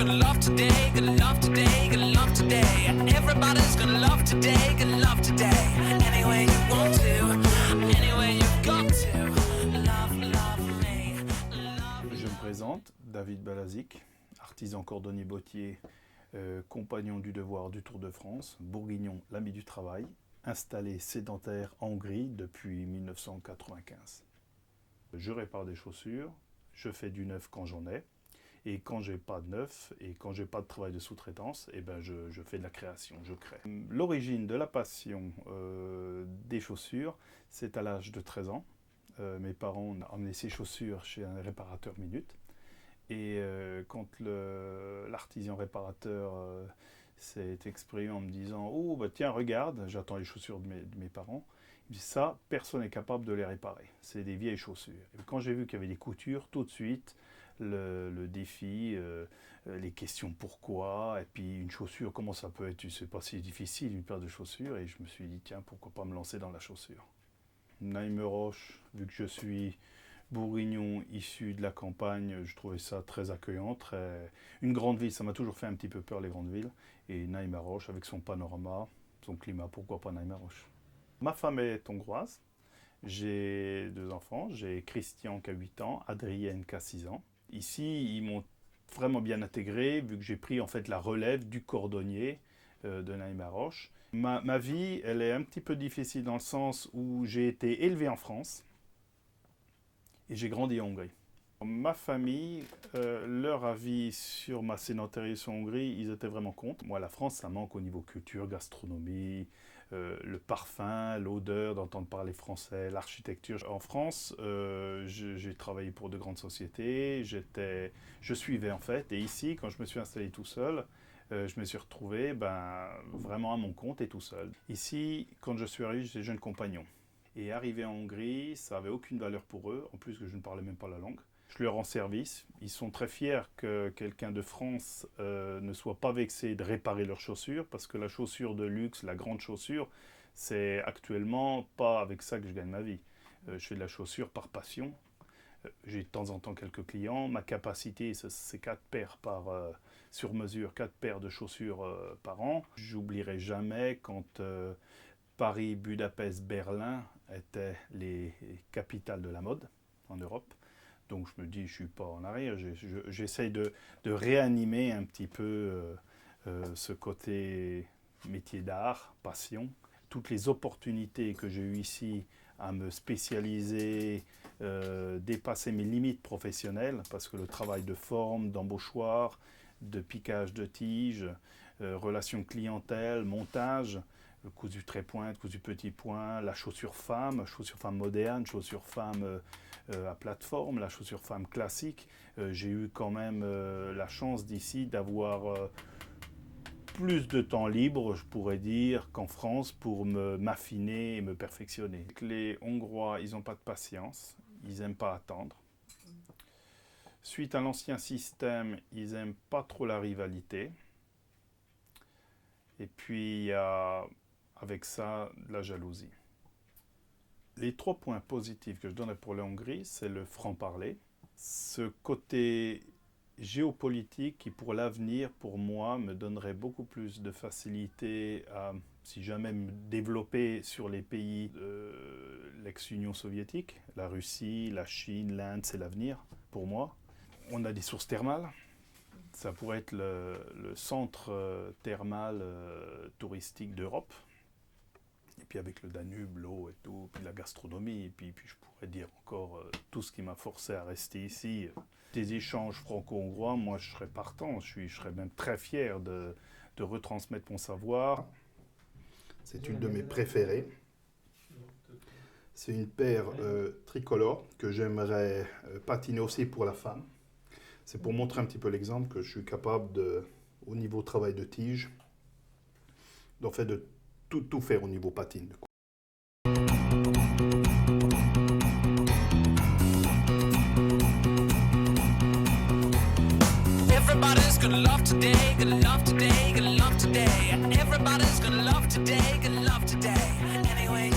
gonna love today, gonna love today, gonna love today. Everybody's gonna love today, gonna love today. Any way you want to, any way you've got to. Love, love me, love. Je me présente, David Balazic, artisan cordonnier bottier, compagnon du devoir du Tour de France, bourguignon, l'ami du travail, installé sédentaire en Hongrie depuis 1995. Je répare des chaussures, je fais du neuf quand j'en ai, et quand j'ai pas de neuf, et quand j'ai pas de travail de sous-traitance, eh ben je fais de la création, je crée. L'origine de la passion des chaussures, c'est à l'âge de 13 ans. Mes parents ont emmené ces chaussures chez un réparateur minute. Et quand l'artisan réparateur s'est exprimé en me disant « Oh, bah tiens, regarde, j'attends les chaussures de mes parents », il me dit « Ça, personne n'est capable de les réparer, c'est des vieilles chaussures ». Et quand j'ai vu qu'il y avait des coutures, tout de suite, le défi, les questions pourquoi, et puis une chaussure, comment ça peut être, c'est pas si difficile, une paire de chaussures, et je me suis dit « Tiens, pourquoi pas me lancer dans la chaussure ». Naïmeroche, vu que je suis bourguignon issu de la campagne, je trouvais ça très accueillant, une grande ville, ça m'a toujours fait un petit peu peur les grandes villes, et Naïmeroche avec son panorama, son climat, pourquoi pas Naïmeroche. Ma femme est hongroise, j'ai 2 enfants, j'ai Christian qui a 8 ans, Adrienne qui a 6 ans. Ici, ils m'ont vraiment bien intégré, vu que j'ai pris en fait la relève du cordonnier de Naïmeroche. Ma vie, elle est un petit peu difficile dans le sens où j'ai été élevé en France et j'ai grandi en Hongrie. Ma famille, leur avis sur ma sédentarisation en Hongrie, ils étaient vraiment contre. Moi, la France, ça manque au niveau culture, gastronomie, le parfum, l'odeur, d'entendre parler français, l'architecture. En France, j'ai travaillé pour de grandes sociétés, je suivais en fait, et ici, quand je me suis installé tout seul, je me suis retrouvé vraiment à mon compte et tout seul. Ici, quand je suis arrivé, j'étais jeune compagnon. Et arrivé en Hongrie, ça n'avait aucune valeur pour eux, en plus que je ne parlais même pas la langue. Je leur rends service. Ils sont très fiers que quelqu'un de France ne soit pas vexé de réparer leurs chaussures, parce que la chaussure de luxe, la grande chaussure, c'est actuellement pas avec ça que je gagne ma vie. Je fais de la chaussure par passion. J'ai de temps en temps quelques clients. Ma capacité, c'est 4 paires sur mesure, 4 paires de chaussures par an. J'oublierai jamais quand Paris, Budapest, Berlin étaient les capitales de la mode en Europe. Donc je me dis, je ne suis pas en arrière. J'essaye de réanimer un petit peu ce côté métier d'art, passion. Toutes les opportunités que j'ai eues ici à me spécialiser, dépasser mes limites professionnelles, parce que le travail de forme, d'embauchoir, de piquage de tiges, relations clientèle, montage, le cousu trait-pointe, cousu petit point, la chaussure femme moderne, chaussure femme à plateforme, la chaussure femme classique. J'ai eu quand même la chance d'ici d'avoir plus de temps libre, je pourrais dire, qu'en France pour m'affiner et me perfectionner. Les Hongrois, ils n'ont pas de patience, ils n'aiment pas attendre. Suite à l'ancien système, ils n'aiment pas trop la rivalité. Et puis, il y a avec ça de la jalousie. Les 3 points positifs que je donnerais pour la Hongrie, c'est le franc-parler. Ce côté géopolitique qui, pour l'avenir, pour moi, me donnerait beaucoup plus de facilité à, si jamais, me développer sur les pays de l'ex-Union soviétique. La Russie, la Chine, l'Inde, c'est l'avenir pour moi. On a des sources thermales. Ça pourrait être le centre thermal touristique d'Europe. Et puis avec le Danube, l'eau et tout, puis la gastronomie, et puis je pourrais dire encore tout ce qui m'a forcé à rester ici. Des échanges franco-hongrois, moi je serais partant, je serais même très fier de retransmettre mon savoir. C'est une de mes préférées. C'est une paire tricolore que j'aimerais patiner aussi pour la femme. C'est pour montrer un petit peu l'exemple que je suis capable au niveau travail de tige, d'en fait de tout faire au niveau patine. Everybody's gonna love today, gonna love today, gonna love today. Everybody's gonna love today, gonna love today. Anyway.